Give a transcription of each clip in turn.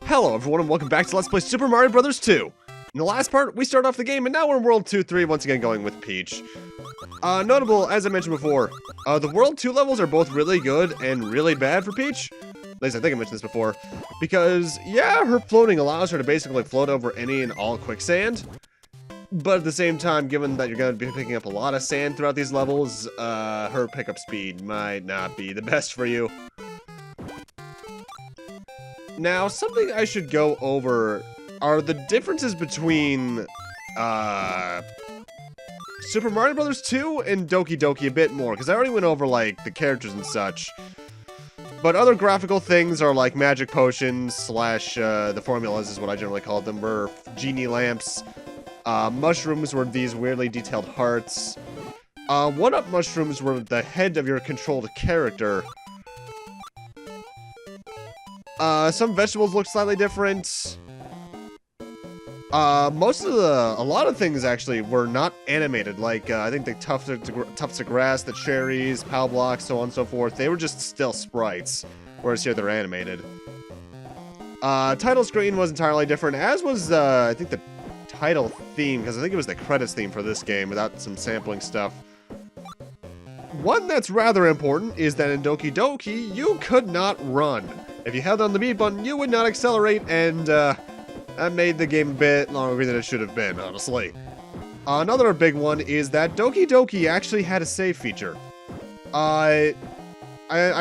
Hello everyone and welcome back to Let's Play Super Mario Bros. 2. In the last part, we started off the game and now we're in World 2-3 once again going with Peach. Notable, as I mentioned before, the World 2 levels are both really good and really bad for Peach. At least I think I mentioned this before. Because, yeah, her floating allows her to basically float over any and all quicksand. But at the same time, given that you're going to be picking up a lot of sand throughout these levels, her pickup speed might not be the best for you. Now, something I should go over are the differences between Super Mario Bros. 2 and Doki Doki a bit more, because I already went over, like, the characters and such. But other graphical things are, like, magic potions slash, the formulas is what I generally call them, were genie lamps. Mushrooms were these weirdly detailed hearts. One-up mushrooms were the head of your controlled character. Some vegetables look slightly different. A lot of things actually were not animated, like, I think the tufts of grass, the cherries, POW blocks, so on and so forth, they were just still sprites, whereas here they're animated. Title screen was entirely different, as was, I think the title theme, because I think it was the credits theme for this game, without some sampling stuff. One that's rather important is that in Doki Doki, you could not run. If you held on the B button, you would not accelerate, and that made the game a bit longer than it should have been, honestly. Another big one is that Doki Doki actually had a save feature. I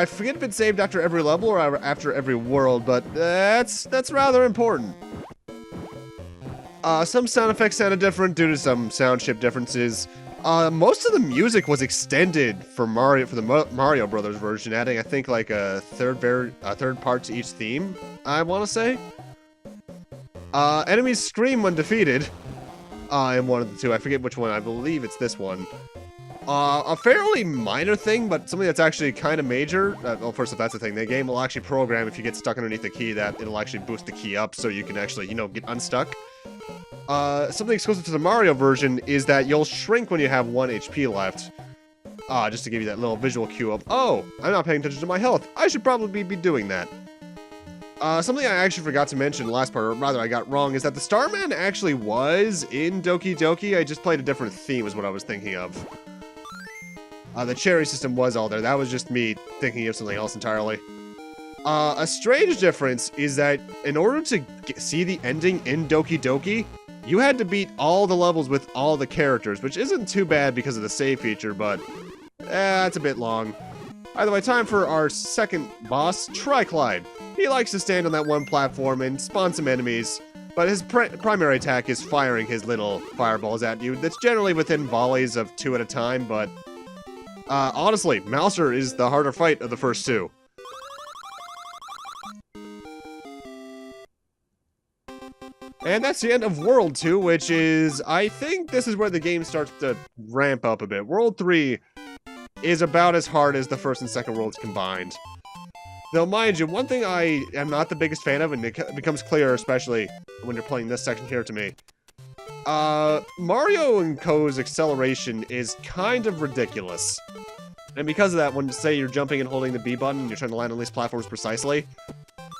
forget if it saved after every level or after every world, but that's rather important. Some sound effects sounded different due to some sound chip differences. Most of the music was extended for the Mario Brothers version, adding I think like a third part to each theme, I want to say. Enemies scream when defeated. In one of the two, I forget which one. I believe it's this one. A fairly minor thing, but something that's actually kind of major. Well, first, if that's the thing, the game will actually program if you get stuck underneath the key that it'll actually boost the key up so you can actually, you know, get unstuck. Something exclusive to the Mario version is that you'll shrink when you have 1 HP left. Just to give you that little visual cue of, oh, I'm not paying attention to my health. I should probably be doing that. Something I actually forgot to mention last part, or rather I got wrong, is that the Starman actually was in Doki Doki. I just played a different theme is what I was thinking of. The cherry system was all there. That was just me thinking of something else entirely. A strange difference is that in order to see the ending in Doki Doki, you had to beat all the levels with all the characters, which isn't too bad because of the save feature, but it's a bit long. Either way, time for our second boss, Triclyde. He likes to stand on that one platform and spawn some enemies, but his primary attack is firing his little fireballs at you. That's generally within volleys of 2 at a time, but honestly, Mouser is the harder fight of the first two. And that's the end of World 2, which is, I think this is where the game starts to ramp up a bit. World 3 is about as hard as the first and second worlds combined. Though, mind you, one thing I am not the biggest fan of, and it becomes clear especially when you're playing this section here to me, Mario & Co.'s acceleration is kind of ridiculous. And because of that, when, say, you're jumping and holding the B button and you're trying to land on these platforms precisely,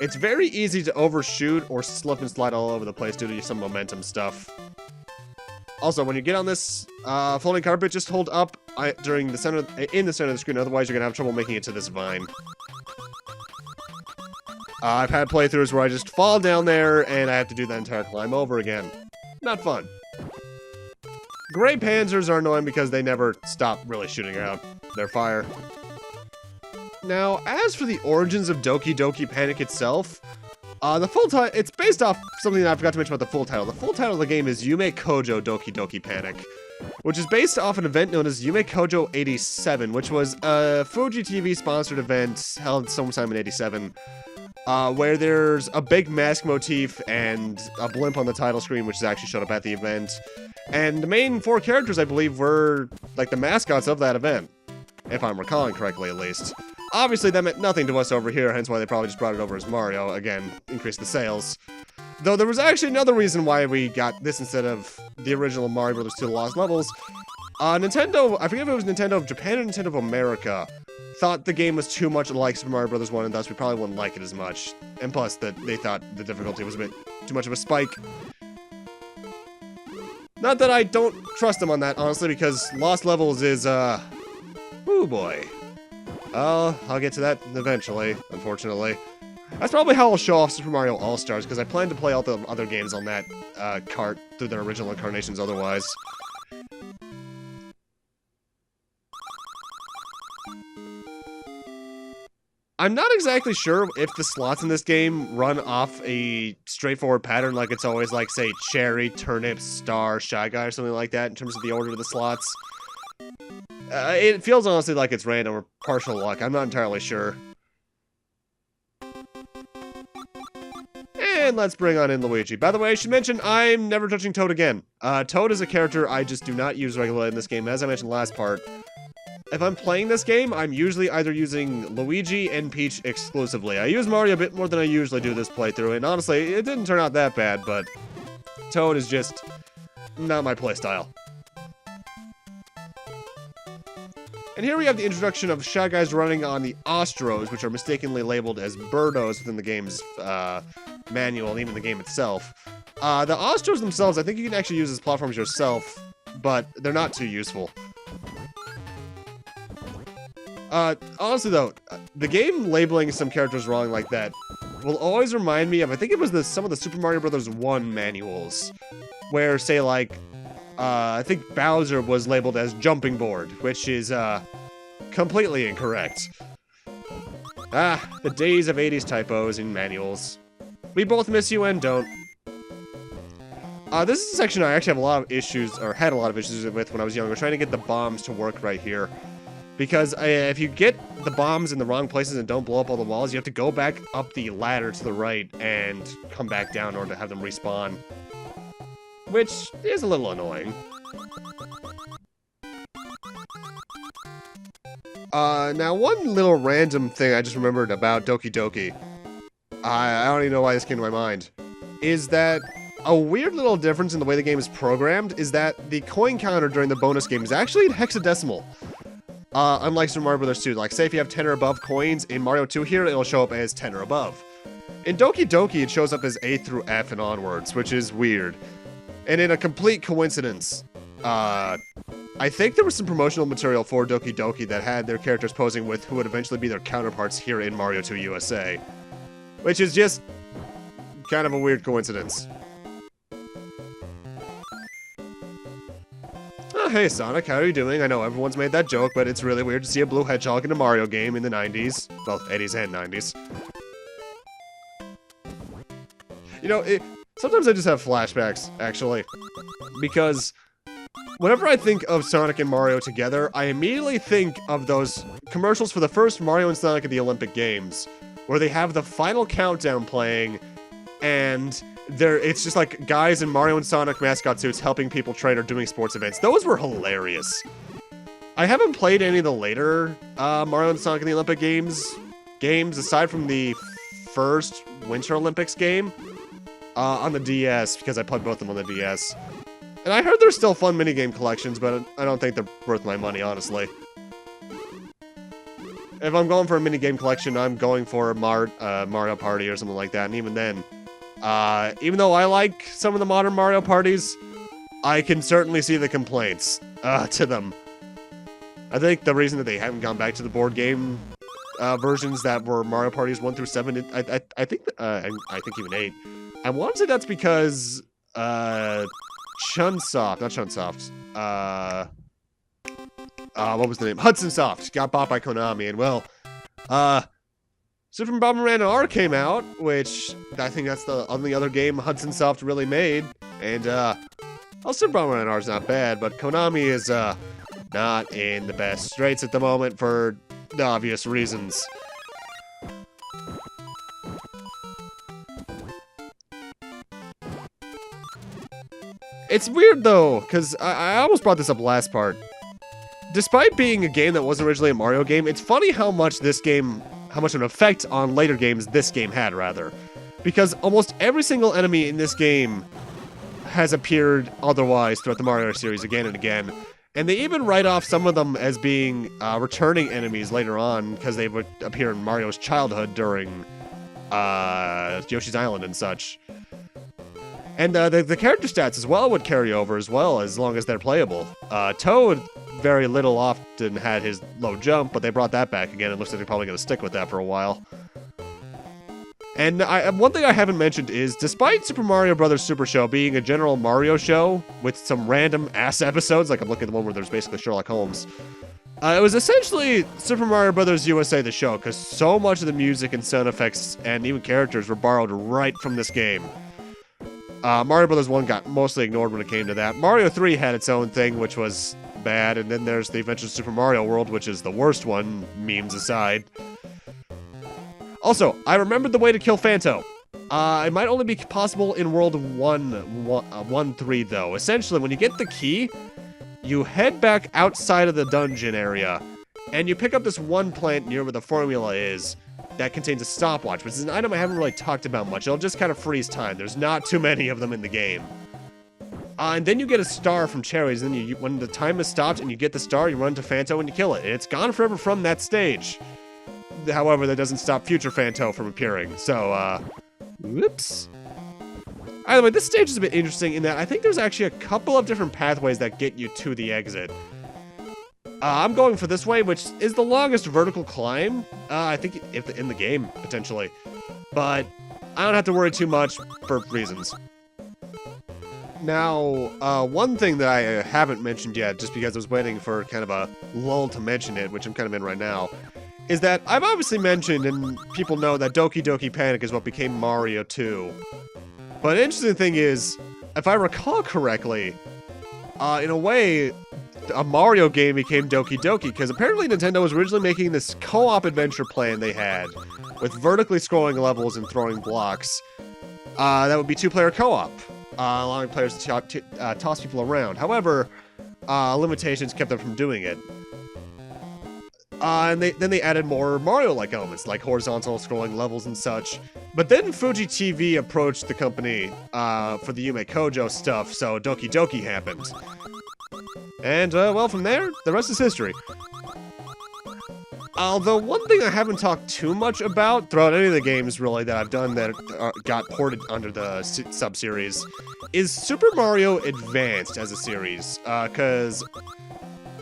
it's very easy to overshoot or slip and slide all over the place due to some momentum stuff. Also, when you get on this floating carpet, just hold up in the center of the screen, otherwise you're going to have trouble making it to this vine. I've had playthroughs where I just fall down there and I have to do that entire climb over again. Not fun. Gray Panzers are annoying because they never stop really shooting out their fire. Now, as for the origins of Doki Doki Panic itself, the full title, it's based off something that I forgot to mention about the full title. The full title of the game is Yume Kojo Doki Doki Panic, which is based off an event known as Yume Kojo 87, which was a Fuji TV sponsored event held sometime in 87, where there's a big mask motif and a blimp on the title screen, which is actually showed up at the event. And the main 4 characters, I believe, were like the mascots of that event, if I'm recalling correctly at least. Obviously, that meant nothing to us over here, hence why they probably just brought it over as Mario. Again, increase the sales. Though there was actually another reason why we got this instead of the original Mario Bros. 2 The Lost Levels. Nintendo, I forget if it was Nintendo of Japan or Nintendo of America, thought the game was too much like Super Mario Bros. 1, and thus we probably wouldn't like it as much. And plus, that they thought the difficulty was a bit too much of a spike. Not that I don't trust them on that, honestly, because Lost Levels is, oh boy. I'll get to that eventually, unfortunately. That's probably how I'll show off Super Mario All-Stars, because I plan to play all the other games on that cart through their original incarnations otherwise. I'm not exactly sure if the slots in this game run off a straightforward pattern, like it's always like, say, cherry, turnip, star, Shy Guy, or something like that, in terms of the order of the slots. It feels honestly like it's random or partial luck. I'm not entirely sure. And let's bring on in Luigi. By the way, I should mention, I'm never touching Toad again. Toad is a character I just do not use regularly in this game, as I mentioned last part. If I'm playing this game, I'm usually either using Luigi and Peach exclusively. I use Mario a bit more than I usually do this playthrough, and honestly, it didn't turn out that bad, but Toad is just not my playstyle. And here we have the introduction of Shy Guys running on the Ostros, which are mistakenly labeled as Birdos within the game's manual and even the game itself. The Ostros themselves, I think you can actually use as platforms yourself, but they're not too useful. Honestly though, the game labeling some characters wrong like that will always remind me of, I think it was some of the Super Mario Bros. 1 manuals, where, say, like, I think Bowser was labeled as Jumping Board, which is, completely incorrect. The days of 80s typos in manuals. We both miss you and don't. This is a section I actually have a lot of issues, or had a lot of issues with when I was younger, trying to get the bombs to work right here. Because if you get the bombs in the wrong places and don't blow up all the walls, you have to go back up the ladder to the right and come back down in order to have them respawn. Which is a little annoying. Now one little random thing I just remembered about Doki Doki, I don't even know why this came to my mind, is that a weird little difference in the way the game is programmed is that the coin counter during the bonus game is actually in hexadecimal. Unlike Super Mario Bros. 2, like, say if you have 10 or above coins, in Mario 2 here, it'll show up as 10 or above. In Doki Doki, it shows up as A through F and onwards, which is weird. And in a complete coincidence, I think there was some promotional material for Doki Doki that had their characters posing with who would eventually be their counterparts here in Mario 2 USA. Which is just kind of a weird coincidence. Hey Sonic, how are you doing? I know everyone's made that joke, but it's really weird to see a blue hedgehog in a Mario game in the 90s. Well, 80s and 90s. You know, sometimes I just have flashbacks, actually. Because whenever I think of Sonic and Mario together, I immediately think of those commercials for the first Mario and Sonic at the Olympic Games, where they have the final countdown playing, and it's just like guys in Mario and Sonic mascot suits helping people train or doing sports events. Those were hilarious. I haven't played any of the later Mario and Sonic in the Olympic games aside from the first Winter Olympics game on the DS, because I played both of them on the DS. And I heard there's still fun minigame collections, but I don't think they're worth my money, honestly. If I'm going for a minigame collection, I'm going for a Mario Party or something like that, and even then, even though I like some of the modern Mario parties, I can certainly see the complaints to them. I think the reason that they haven't gone back to the board game versions that were Mario Parties 1 through 7, I think even 8. I want to say that's because Chunsoft, not Chunsoft, what was the name? Hudson Soft got bought by Konami, and well, Super Bomberman R came out, which I think that's the only other game Hudson Soft really made. And, well, Super Bomberman R is not bad, but Konami is, not in the best straits at the moment for the obvious reasons. It's weird, though, because I almost brought this up last part. Despite being a game that wasn't originally a Mario game, it's funny how much an effect on later games this game had, rather. Because almost every single enemy in this game has appeared otherwise throughout the Mario series again and again. And they even write off some of them as being returning enemies later on because they would appear in Mario's childhood during Yoshi's Island and such. And the character stats as well would carry over as well, as long as they're playable. Toad very little often had his low jump, but they brought that back again. It looks like they're probably going to stick with that for a while. And one thing I haven't mentioned is, despite Super Mario Bros. Super Show being a general Mario show with some random ass episodes, like I'm looking at the one where there's basically Sherlock Holmes, it was essentially Super Mario Bros. USA the show, because so much of the music and sound effects and even characters were borrowed right from this game. Mario Bros. 1 got mostly ignored when it came to that. Mario 3 had its own thing, which was bad, and then there's the Adventures of Super Mario World, which is the worst one, memes aside. Also, I remembered the way to kill Phanto. It might only be possible in World 1.3, though. Essentially, when you get the key, you head back outside of the dungeon area, and you pick up this one plant near where the formula is that contains a stopwatch, which is an item I haven't really talked about much. It'll just kind of freeze time. There's not too many of them in the game. And then you get a star from cherries, and then when the time is stopped and you get the star, you run to Phanto and you kill it. And it's gone forever from that stage. However, that doesn't stop future Phanto from appearing. So, whoops. Either way, this stage is a bit interesting in that I think there's actually a couple of different pathways that get you to the exit. I'm going for this way, which is the longest vertical climb, I think, in the game, potentially. But I don't have to worry too much for reasons. Now, one thing that I haven't mentioned yet, just because I was waiting for kind of a lull to mention it, which I'm kind of in right now, is that I've obviously mentioned, and people know, that Doki Doki Panic is what became Mario 2. But an interesting thing is, if I recall correctly, in a way, a Mario game became Doki Doki, because apparently Nintendo was originally making this co-op adventure plan they had, with vertically scrolling levels and throwing blocks, that would be two-player co-op, allowing players to toss people around. However, limitations kept them from doing it. And then they added more Mario-like elements, like horizontal scrolling levels and such. But then Fuji TV approached the company for the Yume Kojo stuff, so Doki Doki happened. And, well, from there, the rest is history. Although, one thing I haven't talked too much about throughout any of the games, really, that I've done that got ported under the sub-series, is Super Mario Advanced as a series, because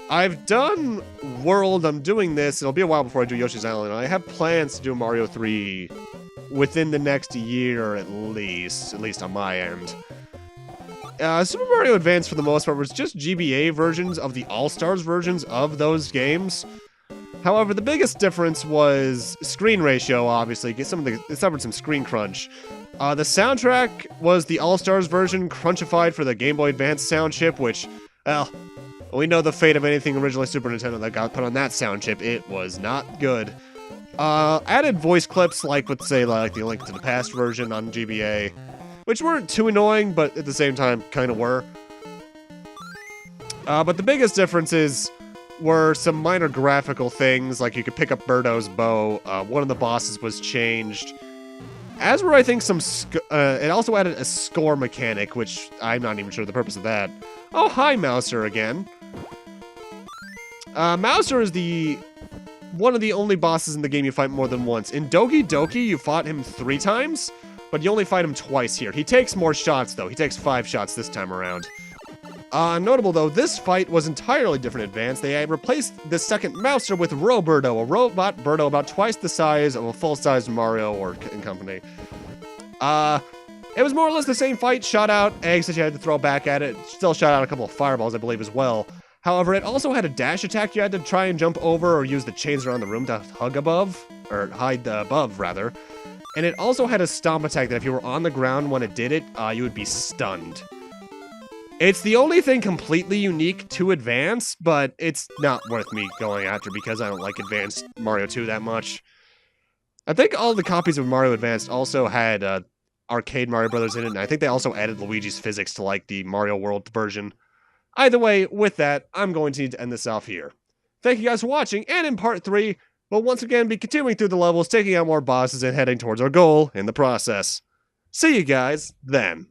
I've done World, I'm doing this, it'll be a while before I do Yoshi's Island, and I have plans to do Mario 3 within the next year at least on my end. Super Mario Advance, for the most part, was just GBA versions of the All-Stars versions of those games. However, the biggest difference was screen ratio, obviously. It suffered some screen crunch. The soundtrack was the All-Stars version, crunchified for the Game Boy Advance sound chip, which, well, we know the fate of anything originally Super Nintendo that got put on that sound chip. It was not good. Added voice clips, like, let's say, like the Link to the Past version on GBA, which weren't too annoying, but at the same time, kind of were. But the biggest differences were some minor graphical things, like you could pick up Birdo's bow, one of the bosses was changed, as were, I think, some, it also added a score mechanic, which I'm not even sure the purpose of that. Oh, hi, Mouser again. Mouser is one of the only bosses in the game you fight more than once. In Doki Doki, you fought him 3 times, but you only fight him twice here. He takes more shots, though. He takes 5 shots this time around. Notable, though, this fight was entirely different in Advance. They replaced the second Mouser with Birdo, a robot Birdo about twice the size of a full-size Mario and company. It was more or less the same fight, shot out eggs that you had to throw back at it. Still shot out a couple of fireballs, I believe, as well. However, it also had a dash attack you had to try and jump over or use the chains around the room to hide above, rather. And it also had a stomp attack that if you were on the ground when it did it, you would be stunned. It's the only thing completely unique to Advance, but it's not worth me going after because I don't like Advanced Mario 2 that much. I think all the copies of Mario Advanced also had arcade Mario Brothers in it, and I think they also added Luigi's physics to, like, the Mario World version. Either way, with that, I'm going to need to end this off here. Thank you guys for watching, and in part 3, we'll once again be continuing through the levels, taking out more bosses, and heading towards our goal in the process. See you guys then.